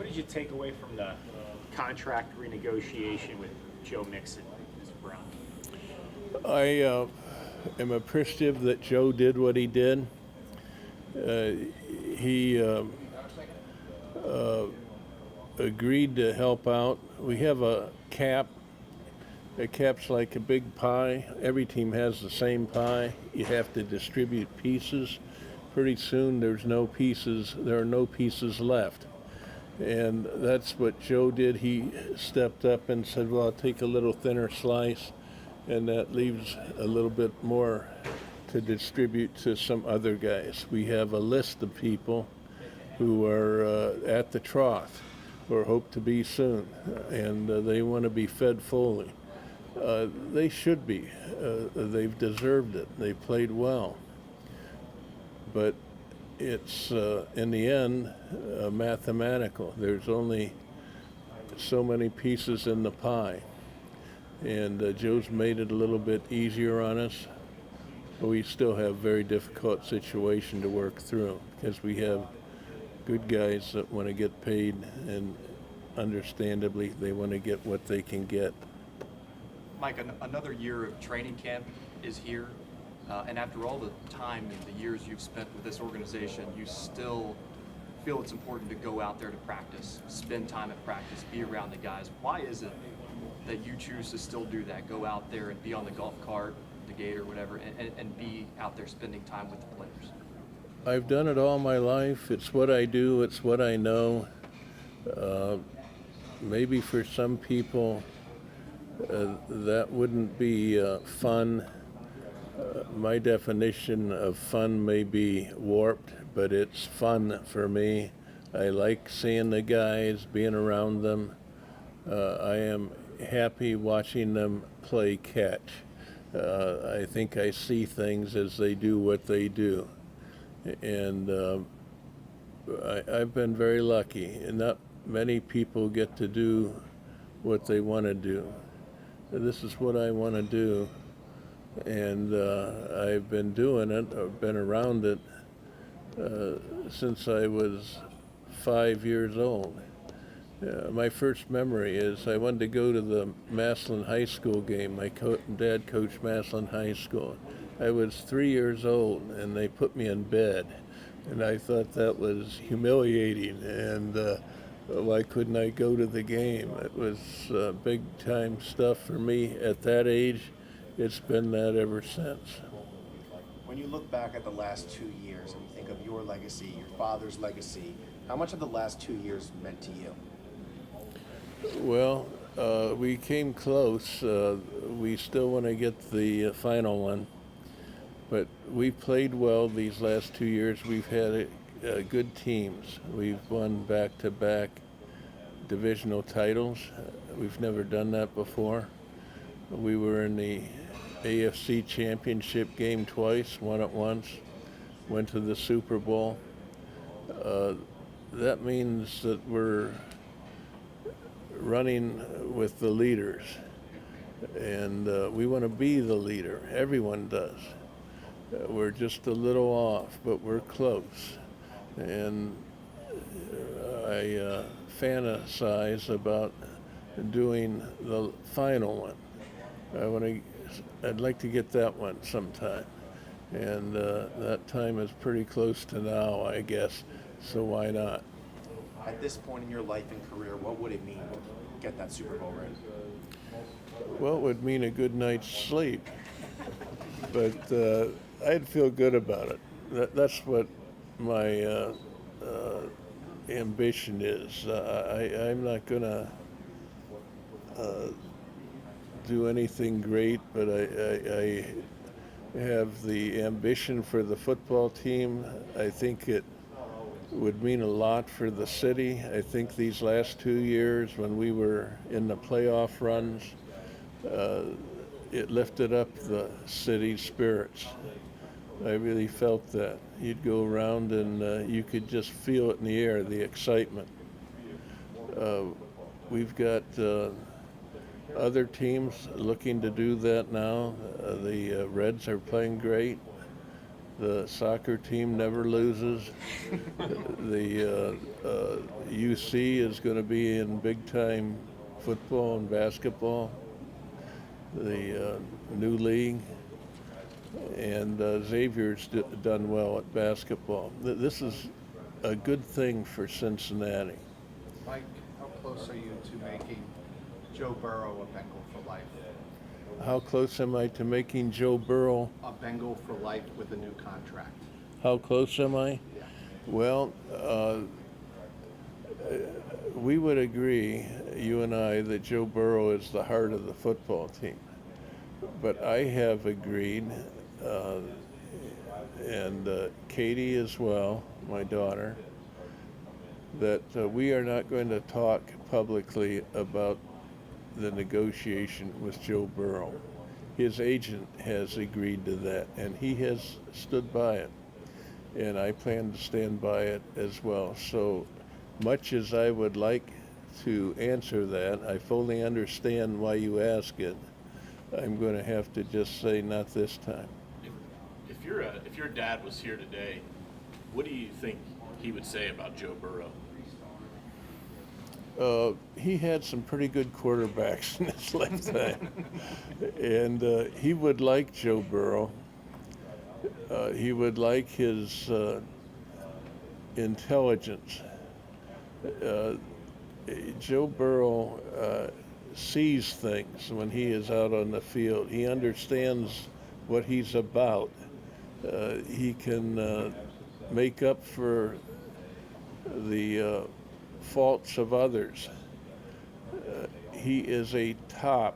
What did you take away from the contract renegotiation with Joe Mixon as Brown? I am appreciative that Joe did what he did. He agreed to help out. We have a cap. A cap's like a big pie. Every team has the same pie. You have to distribute pieces. Pretty soon there's no pieces. There are no pieces left. And that's what Joe did. He stepped up and said, well, I'll take a little thinner slice, and that leaves a little bit more to distribute to some other guys. We have a list of people who are at the trough or hope to be soon, and they want to be fed fully. They should be. They've deserved it. They played well. But it's, in the end, mathematical. There's only so many pieces in the pie. And Joe's made it a little bit easier on us. But we still have a very difficult situation to work through because we have good guys that want to get paid, and understandably, they want to get what they can get. Mike, another year of training camp is here, and after all the time and the years you've spent with this organization, you still feel it's important to go out there to practice, spend time at practice, be around the guys. Why is it that you choose to still do that, go out there and be on the golf cart, the gator, whatever, and be out there spending time with the players? I've done it all my life. It's what I do. It's what I know. Maybe for some people, that wouldn't be fun. My definition of fun may be warped, but it's fun for me. I like seeing the guys, being around them. I am happy watching them play catch. I think I see things as they do what they do. And I've been very lucky. And not many people get to do what they want to do. This is what I want to do, and I've been doing it, or been around it, since I was 5 years old. My first memory is I wanted to go to the Massillon High School game. My dad coached Massillon High School. I was 3 years old, and they put me in bed, and I thought that was humiliating, and why couldn't I go to the game? It was big time stuff for me at that age. It's been that ever since. When you look back at the last 2 years and you think of your legacy, your father's legacy, how much of the last 2 years meant to you? Well, we came close. We still want to get the final one. But we've played well these last 2 years. We've had good teams. We've won back-to-back divisional titles. We've never done that before. We were in the AFC Championship game twice, won it once, went to the Super Bowl. That means that we're running with the leaders, and we want to be the leader. Everyone does. We're just a little off, but we're close. And I fantasize about doing the final one. I'd like to get that one sometime, and that time is pretty close to now, I guess. So why not? At this point in your life and career, what would it mean to get that Super Bowl ring? Well, it would mean a good night's sleep, but I'd feel good about it. That's what my ambition is. I'm not going to do anything great, but I have the ambition for the football team. I think it would mean a lot for the city. I think these last 2 years when we were in the playoff runs, it lifted up the city's spirits. I really felt that. You'd go around and you could just feel it in the air, the excitement. We've got other teams looking to do that now. The Reds are playing great. The soccer team never loses. The UC is going to be in big-time football and basketball. The new league. And Xavier's done well at basketball. This is a good thing for Cincinnati. Mike, how close are you to making Joe Burrow a Bengal for life? How close am I to making Joe Burrow? A Bengal for life with a new contract. How close am I? Yeah. Well, we would agree, you and I, that Joe Burrow is the heart of the football team. But I have agreed, and Katie as well, my daughter, that we are not going to talk publicly about the negotiation with Joe Burrow. His agent has agreed to that, and he has stood by it. And I plan to stand by it as well. So much as I would like to answer that, I fully understand why you ask it. I'm going to have to just say not this time. If your dad was here today, what do you think he would say about Joe Burrow? He had some pretty good quarterbacks in his lifetime, and he would like Joe Burrow. He would like his intelligence. Joe Burrow sees things when he is out on the field. He understands what he's about. He can make up for the faults of others. He is a top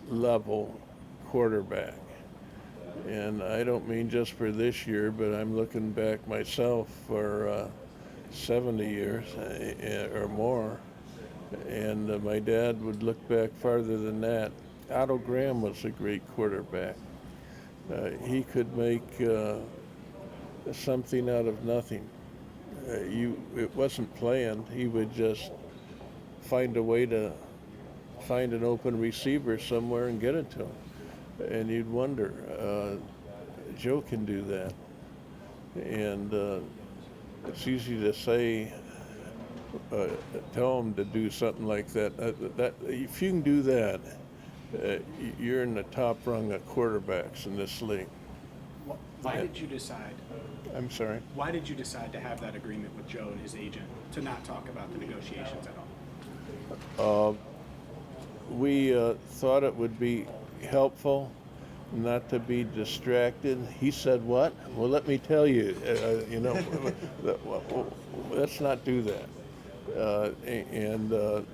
level quarterback. And I don't mean just for this year, but I'm looking back myself for 70 years or more. And my dad would look back farther than that. Otto Graham was a great quarterback. He could make something out of nothing. It wasn't planned. He would just find a way to find an open receiver somewhere and get it to him. And you'd wonder, Joe can do that. And it's easy to say, tell him to do something like that. If you can do that, you're in the top rung of quarterbacks in this league. Why did you decide? I'm sorry? Why did you decide to have that agreement with Joe and his agent to not talk about the negotiations at all? We thought it would be helpful not to be distracted. He said, what? Well, let me tell you, let's not do that. And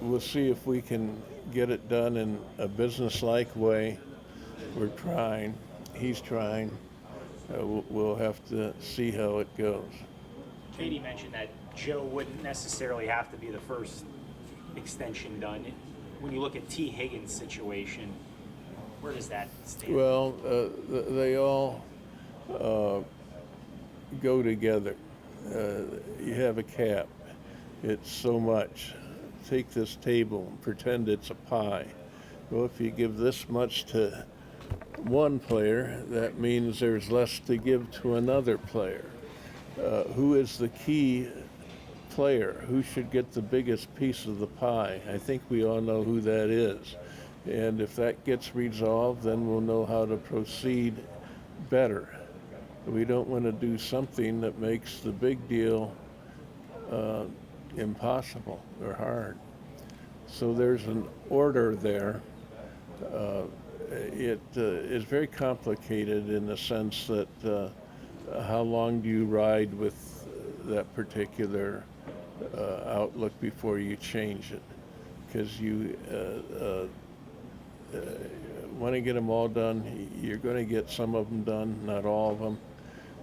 we'll see if we can get it done in a business-like way. We're trying. He's trying. We'll have to see how it goes. Katie mentioned that Joe wouldn't necessarily have to be the first extension done. When you look at T. Higgins' situation, where does that stand? Well, they all go together. You have a cap. It's so much. Take this table and pretend it's a pie. Well, if you give this much to one player, that means there's less to give to another player. Who is the key player? Who should get the biggest piece of the pie? I think we all know who that is. And if that gets resolved, then we'll know how to proceed better. We don't want to do something that makes the big deal impossible or hard. So there's an order there. It is very complicated in the sense that how long do you ride with that particular outlook before you change it? Because you want to get them all done. You're going to get some of them done, not all of them.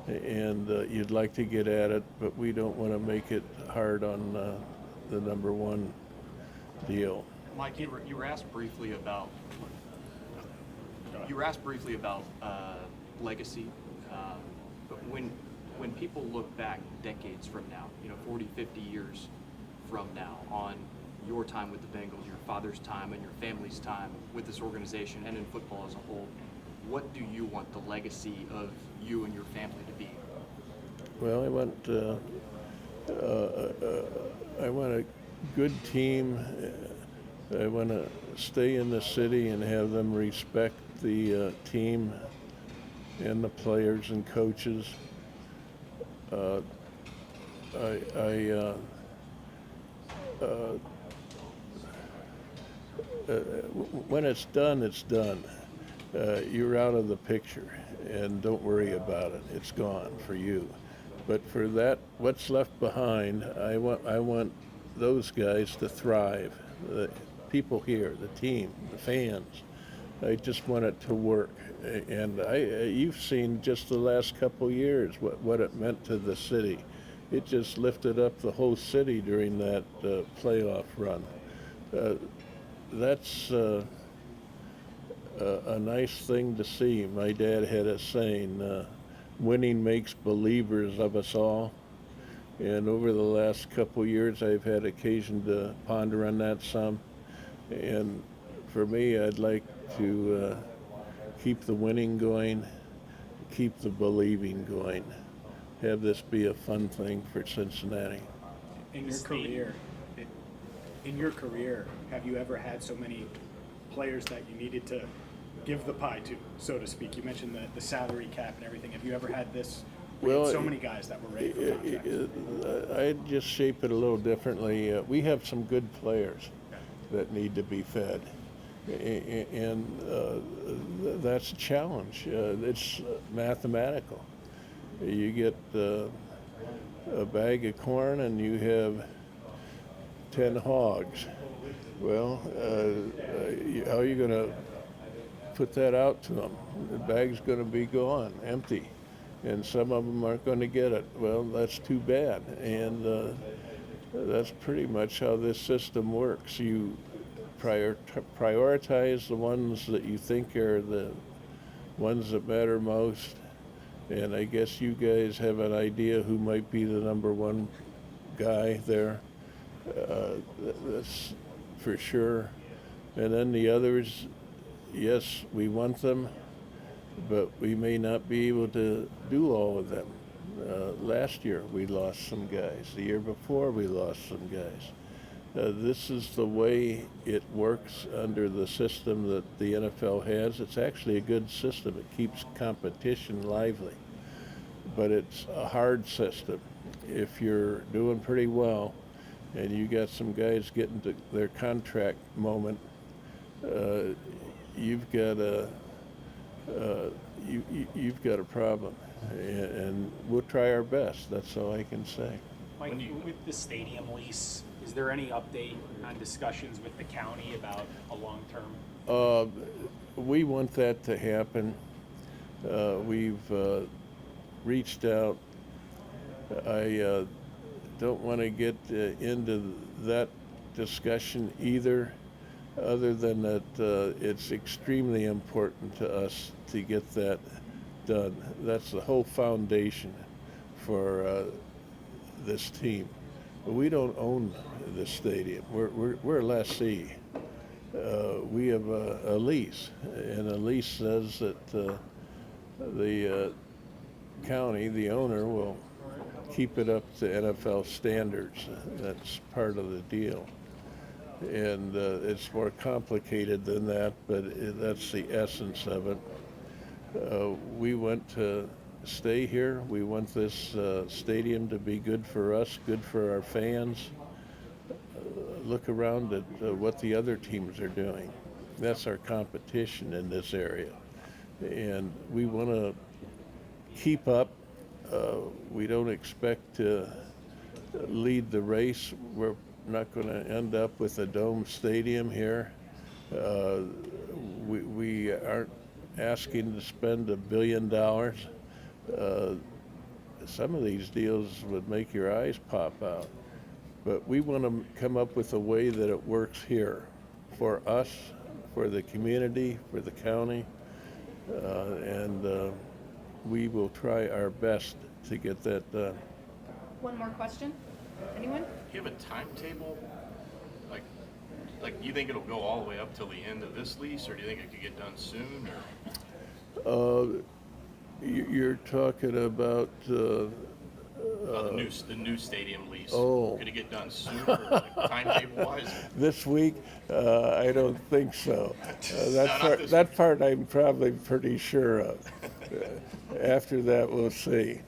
And you'd like to get at it, but we don't want to make it hard on the number one deal. Mike, you were asked briefly about legacy, but when people look back decades from now, 40, 50 years from now, on your time with the Bengals, your father's time, and your family's time with this organization and in football as a whole, what do you want the legacy of you and your family to be? Well, I want a good team. I want to stay in the city and have them respect the team and the players and coaches. When it's done, it's done. You're out of the picture, and don't worry about it. It's gone for you. But for that, what's left behind, I want those guys to thrive. The people here, the team, the fans. I just want it to work. And you've seen just the last couple years what it meant to the city. It just lifted up the whole city during that playoff run. That's a nice thing to see. My dad had a saying, winning makes believers of us all. And over the last couple years, I've had occasion to ponder on that some. And for me, I'd like to keep the winning going, keep the believing going. Have this be a fun thing for Cincinnati. In your career, have you ever had so many players that you needed to give the pie to, so to speak? You mentioned the salary cap and everything. Have you ever had this? Well, so many guys that were ready for contracts. I'd just shape it a little differently. We have some good players that need to be fed, and that's a challenge. It's mathematical. You get a bag of corn and you have 10 hogs. Well, how are you going to put that out to them? The bag's going to be gone, empty, and some of them aren't going to get it. Well, that's too bad, and that's pretty much how this system works. You prioritize the ones that you think are the ones that matter most, and I guess you guys have an idea who might be the number one guy there. That's for sure. And then the others, yes, we want them, but we may not be able to do all of them. Last year we lost some guys. The year before we lost some guys. This is the way it works under the system that the NFL has. It's actually a good system. It keeps competition lively, but it's a hard system. If you're doing pretty well and you got some guys getting to their contract moment, you've got a problem, and we'll try our best. That's all I can say. Mike, with the stadium lease, is there any update on discussions with the county about a long-term? We want that to happen. We've reached out. I don't want to get into that discussion either, other than that it's extremely important to us to get that done. That's the whole foundation for this team. We don't own the stadium. We're a lessee. We have a lease, and a lease says that the county, the owner, will keep it up to NFL standards. That's part of the deal. And it's more complicated than that, but that's the essence of it. We want to stay here. We want this stadium to be good for us, good for our fans. Look around at what the other teams are doing. That's our competition in this area. And we want to keep up. We don't expect to lead the race. We're not going to end up with a dome stadium here. We aren't asking to spend $1 billion. Some of these deals would make your eyes pop out. But we want to come up with a way that it works here for us, for the community, for the county, and we will try our best to get that done. One more question? Anyone? Do you have a timetable? Like you think it'll go all the way up till the end of this lease, or do you think it could get done soon? You're talking about, The new stadium lease. Oh. Could it get done sooner, like timetable wise? this week? I don't think so. not this That part I'm probably pretty sure of. After that, we'll see.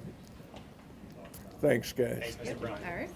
Thanks, guys. Thanks, Mr. Brown. All right.